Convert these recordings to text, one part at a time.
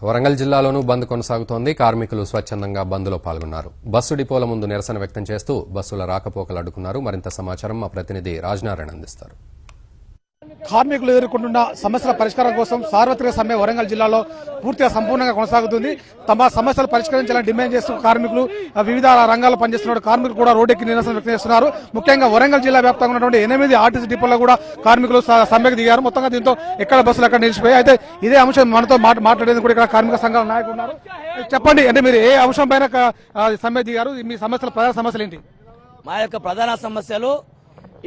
వరంగల్ జిల్లాలోనూ బంద్ కొనసాగుతోంది. కార్మికులు స్వచ్ఛందంగా బంద్లో పాల్గొన్నారు. బస్సు డిపోల ముందు నిరసన వ్యక్తం చేస్తూ బస్సుల రాకపోకలు అడ్డుకున్నారు. మరింత సమాచారం మా ప్రతినిధి రాజనారాయణ అందిస్తారు. కార్మికులు ఎదుర్కొంటున్న సమస్యల పరిష్కారం కోసం సార్వత్రిక సమ్మె వరంగల్ జిల్లాలో పూర్తిగా సంపూర్ణంగా కొనసాగుతుంది. తమ సమస్యలు పరిష్కరించాలని డిమాండ్ చేస్తూ కార్మికులు వివిధ రంగాల్లో పనిచేస్తున్న కార్మికులు కూడా రోడ్డెక్కి నిరసన వ్యక్తం చేస్తున్నారు. ముఖ్యంగా వరంగల్ జిల్లా వ్యాప్తంగా ఉన్నటువంటి 8 ఆర్టీసీ డిపోల్లో కూడా కార్మికులు సమ్మెకు దిగారు. మొత్తంగా దీంతో ఎక్కడ బస్సులు అక్కడ నిలిచిపోయాయి. అయితే ఇదే అంశం మనతో మాట్లాడేందుకు కూడా ఇక్కడ కార్మిక సంఘాల నాయకులు ఉన్నారు. చెప్పండి, అంటే మీరు ఏ అంశం పైన సమ్మె దిగారు? మీ సమస్యలు, ప్రధాన సమస్యలు ఏంటి? మా యొక్క ప్రధాన సమస్యలు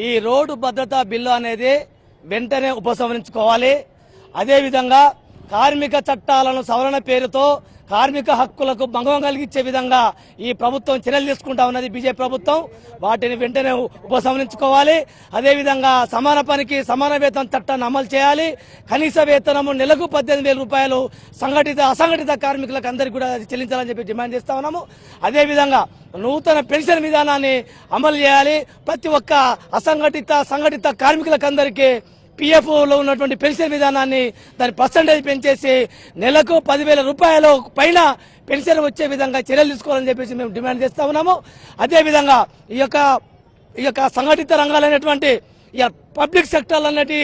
ఈ రోడ్డు భద్రతా బిల్లు అనేది వెంటనే ఉపసంహరించుకోవాలి. అదేవిధంగా కార్మిక చట్టాలను సవరణ పేరుతో కార్మిక హక్కులకు భంగం కలిగించే విధంగా ఈ ప్రభుత్వం చర్యలు తీసుకుంటా ఉన్నది, బీజేపీ ప్రభుత్వం. వాటిని వెంటనే ఉపసంహరించుకోవాలి. అదేవిధంగా సమాన పనికి సమాన వేతన చట్టాన్ని అమలు చేయాలి. కనీస వేతనము నెలకు 18,000 రూపాయలు సంఘటిత అసంఘటిత కార్మికులకు అందరికీ కూడా చెల్లించాలని చెప్పి డిమాండ్ చేస్తా ఉన్నాము. అదేవిధంగా నూతన పెన్షన్ విధానాన్ని అమలు చేయాలి. ప్రతి ఒక్క అసంఘటిత సంఘటిత కార్మికులకు అందరికీ PF లో ఉన్నటువంటి పెన్షన్ విధానాన్ని దాని పర్సంటేజ్ పెంచేసి నెలకు 10,000 రూపాయలు పైన పెన్షన్ వచ్చే విధంగా చర్యలు తీసుకోవాలని చెప్పేసి మేము డిమాండ్ చేస్తా ఉన్నాము. అదేవిధంగా ఈ యొక్క సంఘటిత రంగాలైనటువంటి పబ్లిక్ సెక్టర్ అన్నటి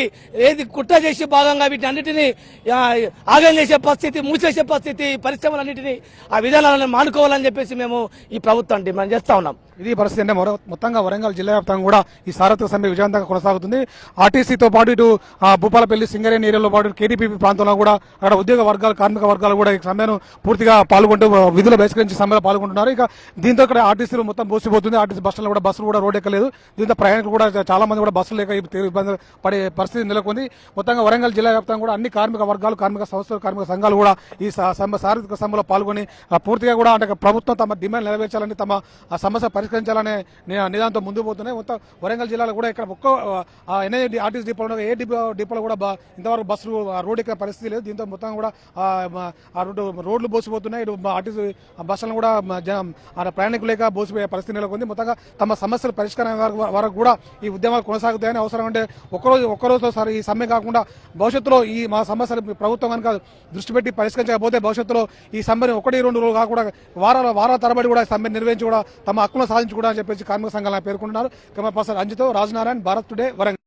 ఏది కుట్ర చేసే భాగంగా వీటిని అన్నిటినీ ఆగం చేసే పరిస్థితి, మూసేసే పరిస్థితి, పరిశ్రమలన్నింటినీ ఆ విధానాలను మానుకోవాలని చెప్పేసి మేము ఈ ప్రభుత్వం డిమాండ్ చేస్తా ఉన్నాం. ఇది పరిస్థితి. అంటే మొత్తంగా వరంగల్ జిల్లా వ్యాప్తంగా కూడా ఈ సార్వత్రిక సమ్మె విజయవంతంగా కొనసాగుతుంది. ఆర్టీసీతో పాటు ఇటు భూపాలపల్లి, సింగరేణి ఏరియాలో పాటు KTPP ప్రాంతంలో కూడా అక్కడ ఉద్యోగ వర్గాలు, కార్మిక వర్గాలు కూడా ఈ సమ్మెను పూర్తిగా పాల్గొంటూ విధులు బహిష్కరించి సమ్మెలో పాల్గొంటున్నారు. ఇక దీంతో ఇక్కడ ఆర్టీసీలు మొత్తం బోసిపోతుంది. ఆర్టీసీ బస్సులు కూడా రోడ్ ఎక్కలేదు. దీంతో ప్రయాణికులు కూడా చాలా మంది కూడా బస్సులు లేక ఇబ్బంది పడే పరిస్థితి నెలకొంది. మొత్తంగా వరంగల్ జిల్లా వ్యాప్తంగా కూడా అన్ని కార్మిక వర్గాలు, కార్మిక సంస్థలు, కార్మిక సంఘాలు కూడా ఈ సార్వత్రిక సమ్మెలో పాల్గొని పూర్తిగా కూడా అంటే ప్రభుత్వం తమ డిమాండ్ నెరవేర్చాలని, తమ సమస్య పరిష్కరించాలనే నిదానంతో ముందుకు పోతున్నాయి. మొత్తం వరంగల్ జిల్లాలో కూడా ఇక్కడ ఒక్క ఆర్టీసీ డిపోలో డిపోలో కూడా ఇంతవరకు బస్సులు రోడ్ ఎక్కే పరిస్థితి లేదు. దీంతో మొత్తం కూడా రోడ్లు బోసిపోతున్నాయి. ఇటు ఆర్టీసీ బస్సులను కూడా ప్రయాణికులు లేక బోసిపోయే పరిస్థితి నెలకొంది. మొత్తంగా తమ సమస్యలు పరిష్కారం వరకు కూడా ఈ ఉద్యమాలు కొనసాగుతాయని, అవసరం అంటే ఒక్కరోజుతో సార్ ఈ సమ్మె కాకుండా భవిష్యత్తులో ఈ మా సమస్యలు ప్రభుత్వం కనుక దృష్టి పెట్టి పరిష్కరించకపోతే భవిష్యత్తులో ఈ సమ్మెను 1-2 రోజులు కాకుండా వారాల తరబడి కూడా సమ్మె నిర్వహించి కూడా తమ హక్కులను సాధించుకోవడం అని చెప్పేసి కార్మిక సంఘాలను పేర్కొంటున్నారు. కెమెరా పర్సన్ అంజితో రాజనారాయణ, భారత్ టుడే, వరంగల్.